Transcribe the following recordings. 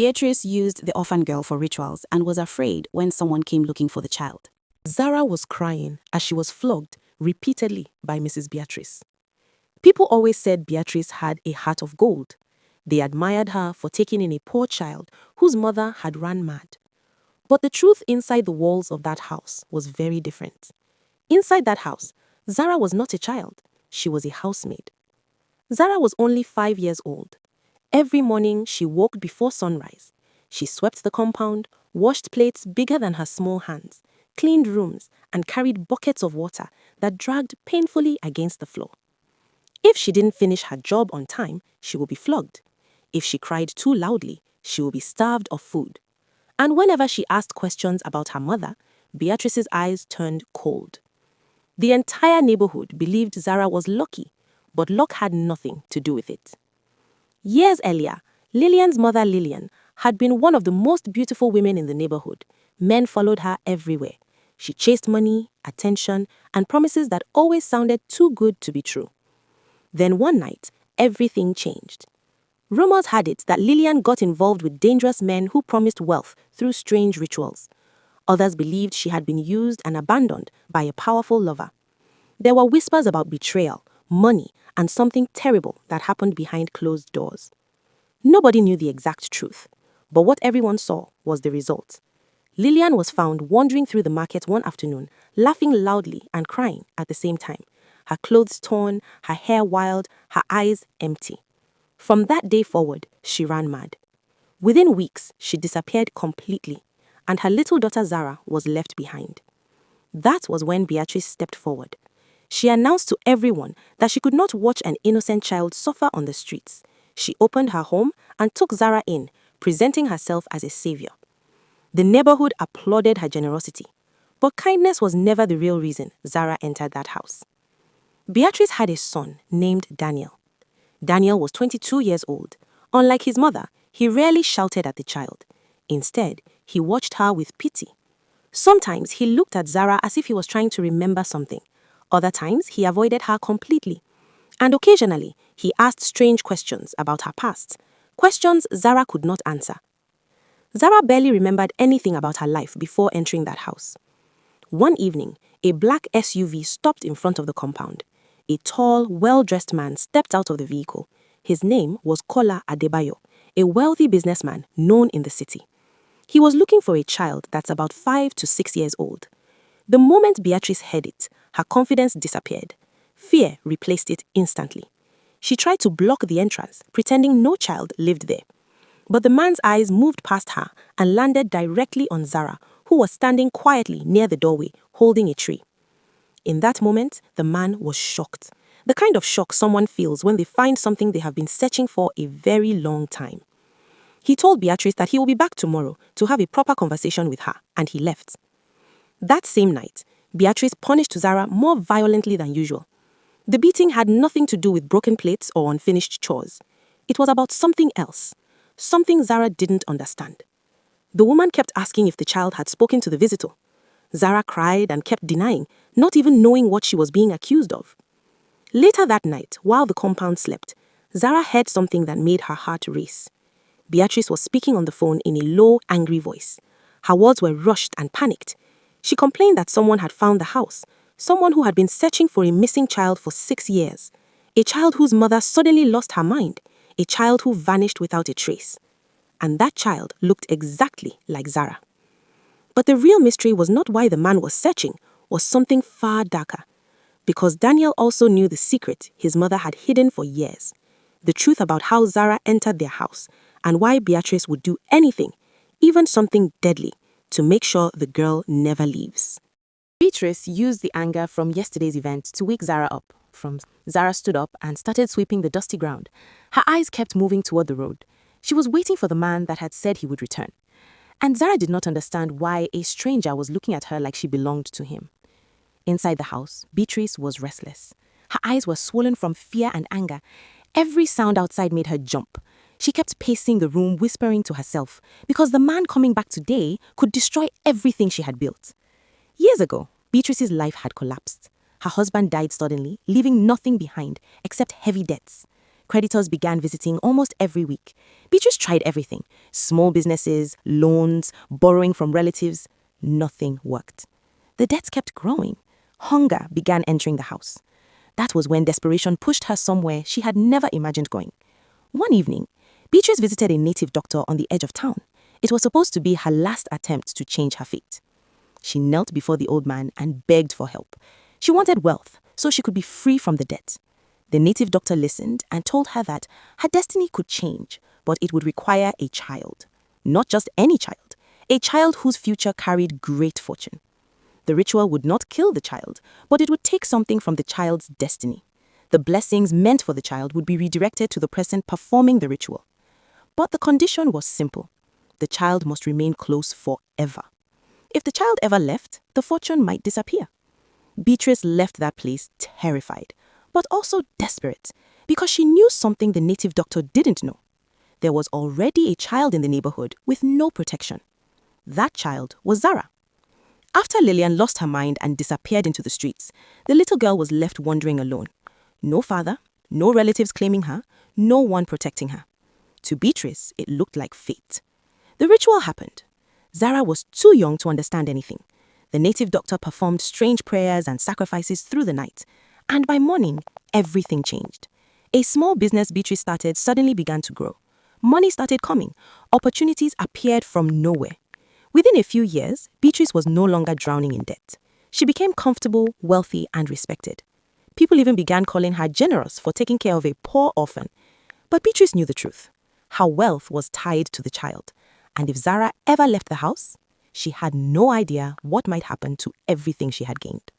Beatrice used the orphan girl for rituals and was afraid when someone came looking for the child. Zara was crying as she was flogged repeatedly by Mrs. Beatrice. People always said Beatrice had a heart of gold. They admired her for taking in a poor child whose mother had run mad. But the truth inside the walls of that house was very different. Inside that house, Zara was not a child. She was a housemaid. Zara was only 5 years old. Every morning, she walked before sunrise. She swept the compound, washed plates bigger than her small hands, cleaned rooms, and carried buckets of water that dragged painfully against the floor. If she didn't finish her job on time, she would be flogged. If she cried too loudly, she would be starved of food. And whenever she asked questions about her mother, Beatrice's eyes turned cold. The entire neighborhood believed Zara was lucky, but luck had nothing to do with it. Years earlier, Lillian's mother Lillian had been one of the most beautiful women in the neighborhood. Men followed her everywhere. She chased money, attention, and promises that always sounded too good to be true. Then one night, everything changed. Rumors had it that Lillian got involved with dangerous men who promised wealth through strange rituals. Others believed she had been used and abandoned by a powerful lover. There were whispers about betrayal, money, and something terrible that happened behind closed doors. Nobody knew the exact truth, but what everyone saw was the result. Lillian was found wandering through the market one afternoon, laughing loudly and crying at the same time. Her clothes torn, her hair wild, her eyes empty. From that day forward, she ran mad. Within weeks, she disappeared completely, and her little daughter Zara was left behind. That was when Beatrice stepped forward. She announced to everyone that she could not watch an innocent child suffer on the streets. She opened her home and took Zara in, presenting herself as a savior. The neighborhood applauded her generosity, but kindness was never the real reason Zara entered that house. Beatrice had a son named Daniel. Daniel was 22 years old. Unlike his mother, he rarely shouted at the child. Instead, he watched her with pity. Sometimes he looked at Zara as if he was trying to remember something. Other times, he avoided her completely. And occasionally, he asked strange questions about her past, questions Zara could not answer. Zara barely remembered anything about her life before entering that house. One evening, a black SUV stopped in front of the compound. A tall, well-dressed man stepped out of the vehicle. His name was Kola Adebayo, a wealthy businessman known in the city. He was looking for a child that's about 5 to 6 years old. The moment Beatrice heard it, her confidence disappeared. Fear replaced it instantly. She tried to block the entrance, pretending no child lived there. But the man's eyes moved past her and landed directly on Zara, who was standing quietly near the doorway, holding a tray. In that moment, the man was shocked. The kind of shock someone feels when they find something they have been searching for a very long time. He told Beatrice that he will be back tomorrow to have a proper conversation with her, and he left. That same night, Beatrice punished Zara more violently than usual. The beating had nothing to do with broken plates or unfinished chores. It was about something else, something Zara didn't understand. The woman kept asking if the child had spoken to the visitor. Zara cried and kept denying, not even knowing what she was being accused of. Later that night, while the compound slept, Zara heard something that made her heart race. Beatrice was speaking on the phone in a low, angry voice. Her words were rushed and panicked. She complained that someone had found the house, someone who had been searching for a missing child for 6 years, a child whose mother suddenly lost her mind, a child who vanished without a trace. And that child looked exactly like Zara. But the real mystery was not why the man was searching, was something far darker. Because Daniel also knew the secret his mother had hidden for years. The truth about how Zara entered their house and why Beatrice would do anything, even something deadly, to make sure the girl never leaves. Beatrice used the anger from yesterday's event to wake Zara up. Zara stood up and started sweeping the dusty ground. Her eyes kept moving toward the road. She was waiting for the man that had said he would return. And Zara did not understand why a stranger was looking at her like she belonged to him. Inside the house, Beatrice was restless. Her eyes were swollen from fear and anger. Every sound outside made her jump. She kept pacing the room, whispering to herself, because the man coming back today could destroy everything she had built. Years ago, Beatrice's life had collapsed. Her husband died suddenly, leaving nothing behind except heavy debts. Creditors began visiting almost every week. Beatrice tried everything: small businesses, loans, borrowing from relatives. Nothing worked. The debts kept growing. Hunger began entering the house. That was when desperation pushed her somewhere she had never imagined going. One evening, Beatrice visited a native doctor on the edge of town. It was supposed to be her last attempt to change her fate. She knelt before the old man and begged for help. She wanted wealth so she could be free from the debt. The native doctor listened and told her that her destiny could change, but it would require a child. Not just any child, a child whose future carried great fortune. The ritual would not kill the child, but it would take something from the child's destiny. The blessings meant for the child would be redirected to the person performing the ritual. But the condition was simple. The child must remain close forever. If the child ever left, the fortune might disappear. Beatrice left that place terrified, but also desperate, because she knew something the native doctor didn't know. There was already a child in the neighborhood with no protection. That child was Zara. After Lillian lost her mind and disappeared into the streets, the little girl was left wandering alone. No father, no relatives claiming her, no one protecting her. To Beatrice, it looked like fate. The ritual happened. Zara was too young to understand anything. The native doctor performed strange prayers and sacrifices through the night, and by morning, everything changed. A small business Beatrice started suddenly began to grow. Money started coming. Opportunities appeared from nowhere. Within a few years, Beatrice was no longer drowning in debt. She became comfortable, wealthy, and respected. People even began calling her generous for taking care of a poor orphan. But Beatrice knew the truth. Her wealth was tied to the child, and if Zara ever left the house, she had no idea what might happen to everything she had gained.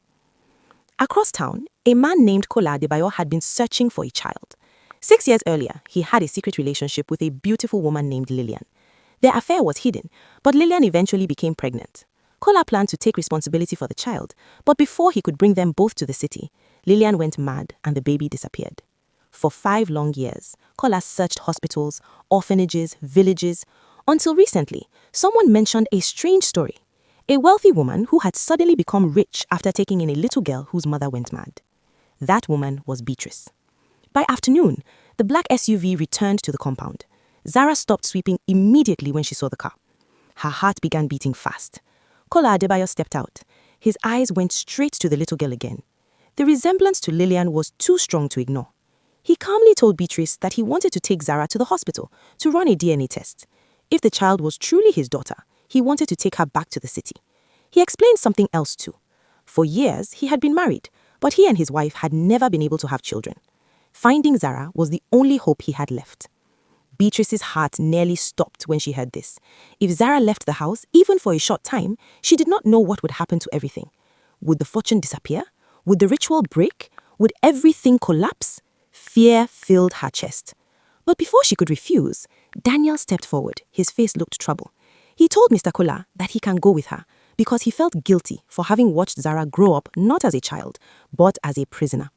Across town, a man named Kola Adebayo had been searching for a child. 6 years earlier, he had a secret relationship with a beautiful woman named Lillian. Their affair was hidden, but Lillian eventually became pregnant. Kola planned to take responsibility for the child, but before he could bring them both to the city, Lillian went mad and the baby disappeared. For 5 long years, Kola searched hospitals, orphanages, villages, until recently, someone mentioned a strange story. A wealthy woman who had suddenly become rich after taking in a little girl whose mother went mad. That woman was Beatrice. By afternoon, the black SUV returned to the compound. Zara stopped sweeping immediately when she saw the car. Her heart began beating fast. Kola Adebayo stepped out. His eyes went straight to the little girl again. The resemblance to Lillian was too strong to ignore. He calmly told Beatrice that he wanted to take Zara to the hospital to run a DNA test. If the child was truly his daughter, he wanted to take her back to the city. He explained something else too. For years, he had been married, but he and his wife had never been able to have children. Finding Zara was the only hope he had left. Beatrice's heart nearly stopped when she heard this. If Zara left the house, even for a short time, she did not know what would happen to everything. Would the fortune disappear? Would the ritual break? Would everything collapse? Fear filled her chest. But before she could refuse, Daniel stepped forward. His face looked troubled. He told Mr. Kola that he can go with her because he felt guilty for having watched Zara grow up not as a child, but as a prisoner.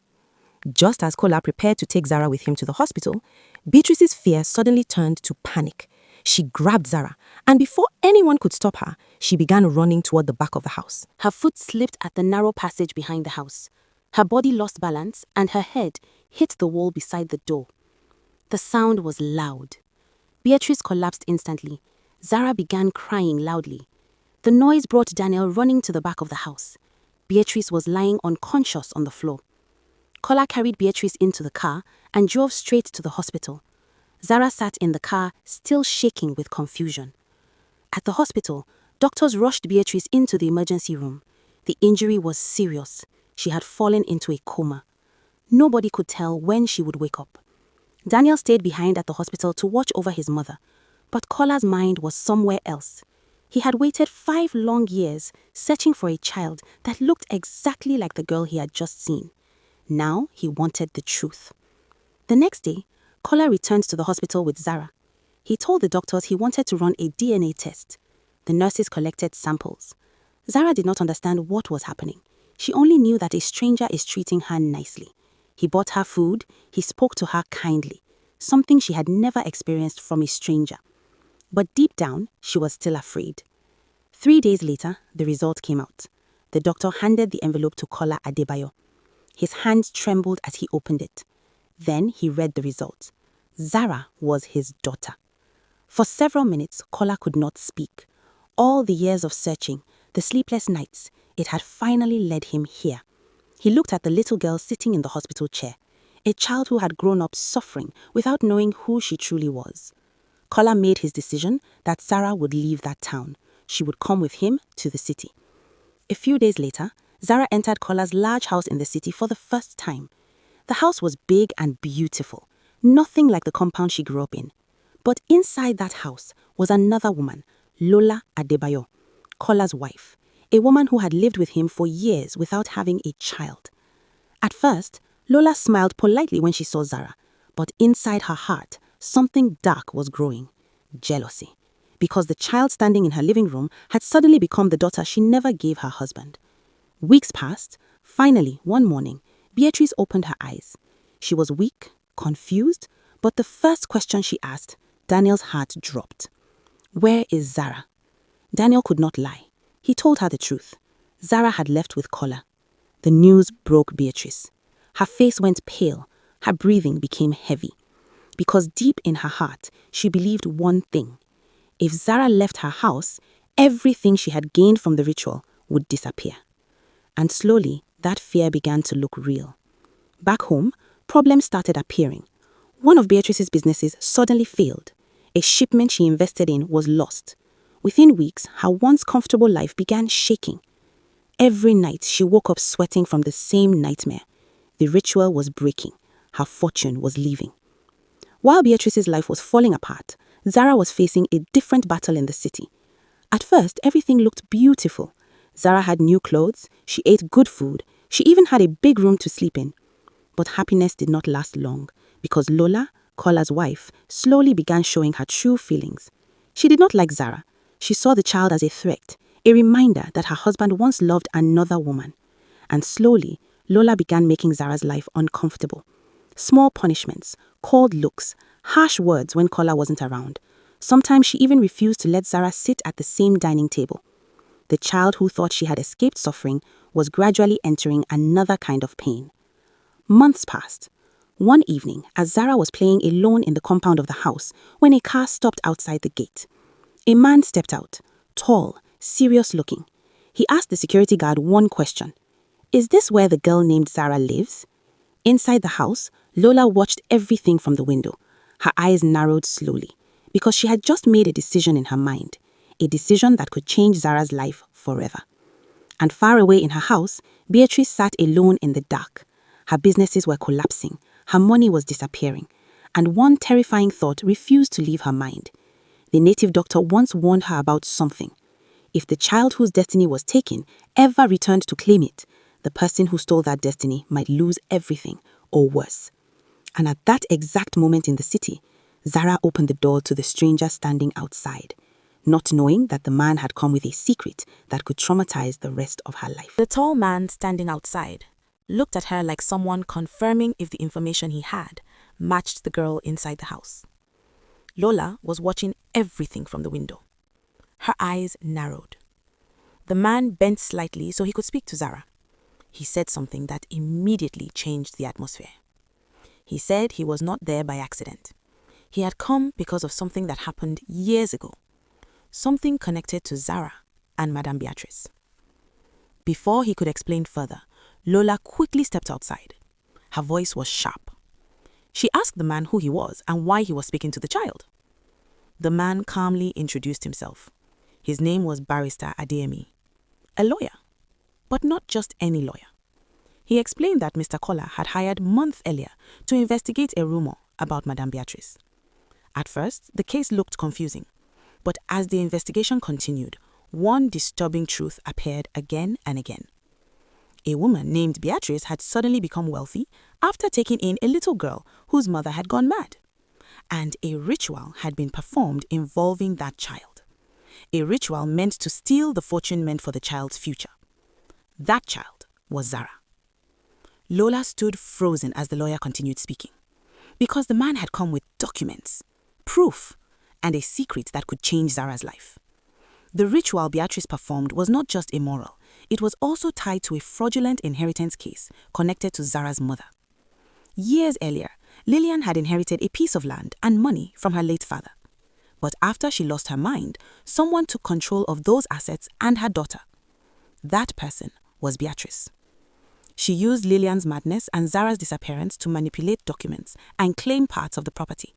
Just as Kola prepared to take Zara with him to the hospital, Beatrice's fear suddenly turned to panic. She grabbed Zara, and before anyone could stop her, she began running toward the back of the house. Her foot slipped at the narrow passage behind the house. Her body lost balance, and her head hit the wall beside the door. The sound was loud. Beatrice collapsed instantly. Zara began crying loudly. The noise brought Daniel running to the back of the house. Beatrice was lying unconscious on the floor. Kola carried Beatrice into the car and drove straight to the hospital. Zara sat in the car, still shaking with confusion. At the hospital, doctors rushed Beatrice into the emergency room. The injury was serious. She had fallen into a coma. Nobody could tell when she would wake up. Daniel stayed behind at the hospital to watch over his mother, but Kola's mind was somewhere else. He had waited 5 long years, searching for a child that looked exactly like the girl he had just seen. Now he wanted the truth. The next day, Kola returned to the hospital with Zara. He told the doctors he wanted to run a DNA test. The nurses collected samples. Zara did not understand what was happening. She only knew that a stranger is treating her nicely. He bought her food, he spoke to her kindly, something she had never experienced from a stranger. But deep down, she was still afraid. 3 days later, the result came out. The doctor handed the envelope to Kola Adebayo. His hands trembled as he opened it. Then he read the results. Zara was his daughter. For several minutes, Kola could not speak. All the years of searching, the sleepless nights, it had finally led him here. He looked at the little girl sitting in the hospital chair, a child who had grown up suffering without knowing who she truly was. Kola made his decision that Zara would leave that town. She would come with him to the city. A few days later, Zara entered Kola's large house in the city for the first time. The house was big and beautiful, nothing like the compound she grew up in. But inside that house was another woman, Lola Adebayo, Kola's wife, a woman who had lived with him for years without having a child. At first, Lola smiled politely when she saw Zara, but inside her heart, something dark was growing: jealousy. Because the child standing in her living room had suddenly become the daughter she never gave her husband. Weeks passed. Finally, one morning, Beatrice opened her eyes. She was weak, confused, but the first question she asked, Daniel's heart dropped. Where is Zara? Daniel could not lie. He told her the truth. Zara had left with Kola. The news broke Beatrice. Her face went pale. Her breathing became heavy. Because deep in her heart, she believed one thing. If Zara left her house, everything she had gained from the ritual would disappear. And slowly, that fear began to look real. Back home, problems started appearing. One of Beatrice's businesses suddenly failed. A shipment she invested in was lost. Within weeks, her once comfortable life began shaking. Every night, she woke up sweating from the same nightmare. The ritual was breaking. Her fortune was leaving. While Beatrice's life was falling apart, Zara was facing a different battle in the city. At first, everything looked beautiful. Zara had new clothes, she ate good food, she even had a big room to sleep in. But happiness did not last long, because Lola, Kola's wife, slowly began showing her true feelings. She did not like Zara. She saw the child as a threat, a reminder that her husband once loved another woman. And slowly, Lola began making Zara's life uncomfortable. Small punishments, cold looks, harsh words when Kola wasn't around. Sometimes she even refused to let Zara sit at the same dining table. The child who thought she had escaped suffering was gradually entering another kind of pain. Months passed. One evening, as Zara was playing alone in the compound of the house, when a car stopped outside the gate. A man stepped out, tall, serious looking. He asked the security guard one question. Is this where the girl named Zara lives? Inside the house, Lola watched everything from the window. Her eyes narrowed slowly, because she had just made a decision in her mind, a decision that could change Zara's life forever. And far away in her house, Beatrice sat alone in the dark. Her businesses were collapsing, her money was disappearing, and one terrifying thought refused to leave her mind. The native doctor once warned her about something. If the child whose destiny was taken ever returned to claim it, the person who stole that destiny might lose everything, or worse. And at that exact moment in the city, Zara opened the door to the stranger standing outside, not knowing that the man had come with a secret that could traumatize the rest of her life. The tall man standing outside looked at her like someone confirming if the information he had matched the girl inside the house. Lola was watching everything from the window. Her eyes narrowed. The man bent slightly so he could speak to Zara. He said something that immediately changed the atmosphere. He said he was not there by accident. He had come because of something that happened years ago. Something connected to Zara and Madame Beatrice. Before he could explain further, Lola quickly stepped outside. Her voice was sharp. She asked the man who he was and why he was speaking to the child. The man calmly introduced himself. His name was Barrister Adeyemi, a lawyer, but not just any lawyer. He explained that Mr. Kola had hired months earlier to investigate a rumor about Madame Beatrice. At first, the case looked confusing, but as the investigation continued, one disturbing truth appeared again and again. A woman named Beatrice had suddenly become wealthy after taking in a little girl whose mother had gone mad. And a ritual had been performed involving that child. A ritual meant to steal the fortune meant for the child's future. That child was Zara. Lola stood frozen as the lawyer continued speaking, because the man had come with documents, proof, and a secret that could change Zara's life. The ritual Beatrice performed was not just immoral, it was also tied to a fraudulent inheritance case connected to Zara's mother. Years earlier, Lillian had inherited a piece of land and money from her late father. But after she lost her mind, someone took control of those assets and her daughter. That person was Beatrice. She used Lillian's madness and Zara's disappearance to manipulate documents and claim parts of the property.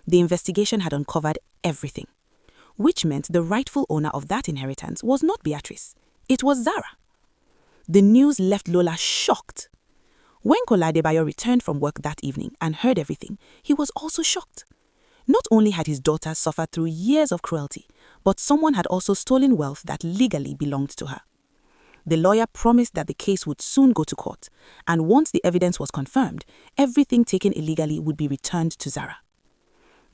The investigation had uncovered everything, which meant the rightful owner of that inheritance was not Beatrice, it was Zara. The news left Lola shocked. When Kola Adebayo returned from work that evening and heard everything, he was also shocked. Not only had his daughter suffered through years of cruelty, but someone had also stolen wealth that legally belonged to her. The lawyer promised that the case would soon go to court, and once the evidence was confirmed, everything taken illegally would be returned to Zara.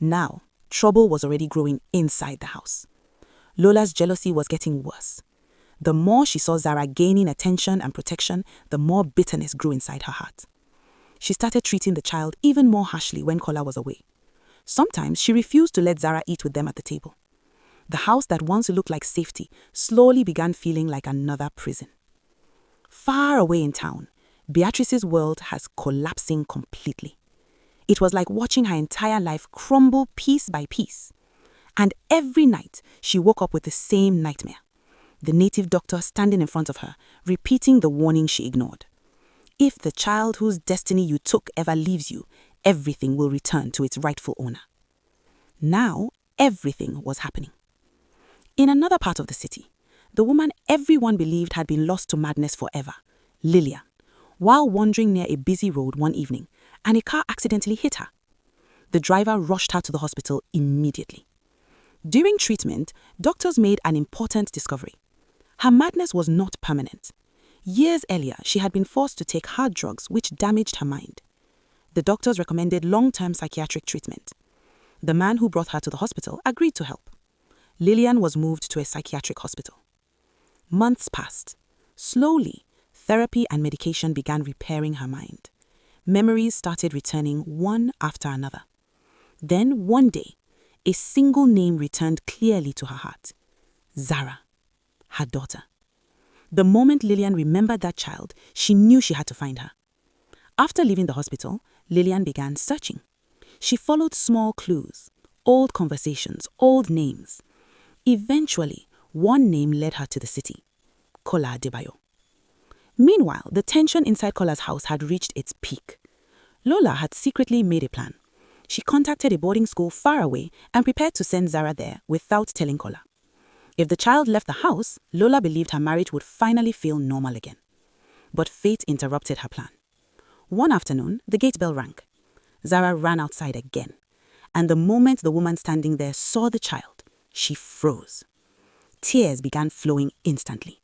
Now, trouble was already growing inside the house. Lola's jealousy was getting worse. The more she saw Zara gaining attention and protection, the more bitterness grew inside her heart. She started treating the child even more harshly when Kola was away. Sometimes she refused to let Zara eat with them at the table. The house that once looked like safety slowly began feeling like another prison. Far away in town, Beatrice's world has collapsing completely. It was like watching her entire life crumble piece by piece. And every night, she woke up with the same nightmare. The native doctor standing in front of her, repeating the warning she ignored. If the child whose destiny you took ever leaves you, everything will return to its rightful owner. Now, everything was happening. In another part of the city, the woman everyone believed had been lost to madness forever, Lillian, while wandering near a busy road one evening, and a car accidentally hit her. The driver rushed her to the hospital immediately. During treatment, doctors made an important discovery. Her madness was not permanent. Years earlier, she had been forced to take hard drugs which damaged her mind. The doctors recommended long-term psychiatric treatment. The man who brought her to the hospital agreed to help. Lillian was moved to a psychiatric hospital. Months passed. Slowly, therapy and medication began repairing her mind. Memories started returning one after another. Then, one day, a single name returned clearly to her heart. Zara, her daughter. The moment Lillian remembered that child, she knew she had to find her. After leaving the hospital, Lillian began searching. She followed small clues, old conversations, old names. Eventually, one name led her to the city, Kola Adebayo. Meanwhile, the tension inside Kola's house had reached its peak. Lola had secretly made a plan. She contacted a boarding school far away and prepared to send Zara there without telling Kola. If the child left the house, Lola believed her marriage would finally feel normal again. But fate interrupted her plan. One afternoon, the gate bell rang. Zara ran outside again. And the moment the woman standing there saw the child, she froze. Tears began flowing instantly.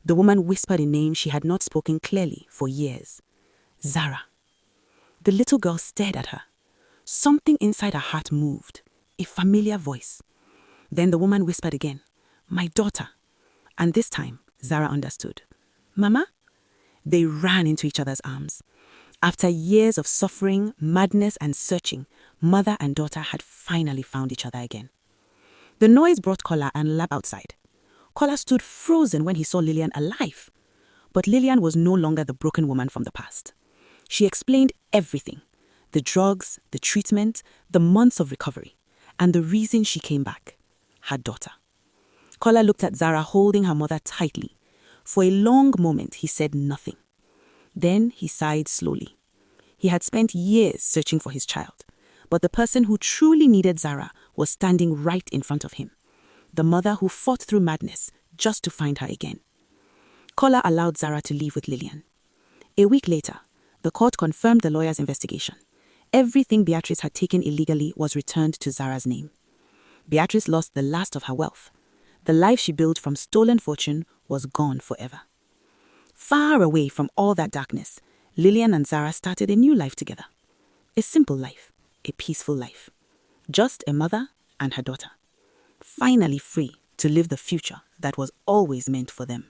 The woman whispered a name she had not spoken clearly for years. Zara. The little girl stared at her. Something inside her heart moved. A familiar voice. Then the woman whispered again, "My daughter." And this time, Zara understood. "Mama?" They ran into each other's arms. After years of suffering, madness, and searching, mother and daughter had finally found each other again. The noise brought Kola and Lab outside. Kola stood frozen when he saw Lillian alive. But Lillian was no longer the broken woman from the past. She explained everything. The drugs, the treatment, the months of recovery, and the reason she came back. Her daughter. Kola looked at Zara holding her mother tightly. For a long moment, he said nothing. Then he sighed slowly. He had spent years searching for his child, but the person who truly needed Zara was standing right in front of him. The mother who fought through madness just to find her again. Kola allowed Zara to leave with Lillian. A week later, the court confirmed the lawyer's investigation. Everything Beatrice had taken illegally was returned to Zara's name. Beatrice lost the last of her wealth. The life she built from stolen fortune was gone forever. Far away from all that darkness, Lillian and Zara started a new life together. A simple life, a peaceful life. Just a mother and her daughter. Finally free to live the future that was always meant for them.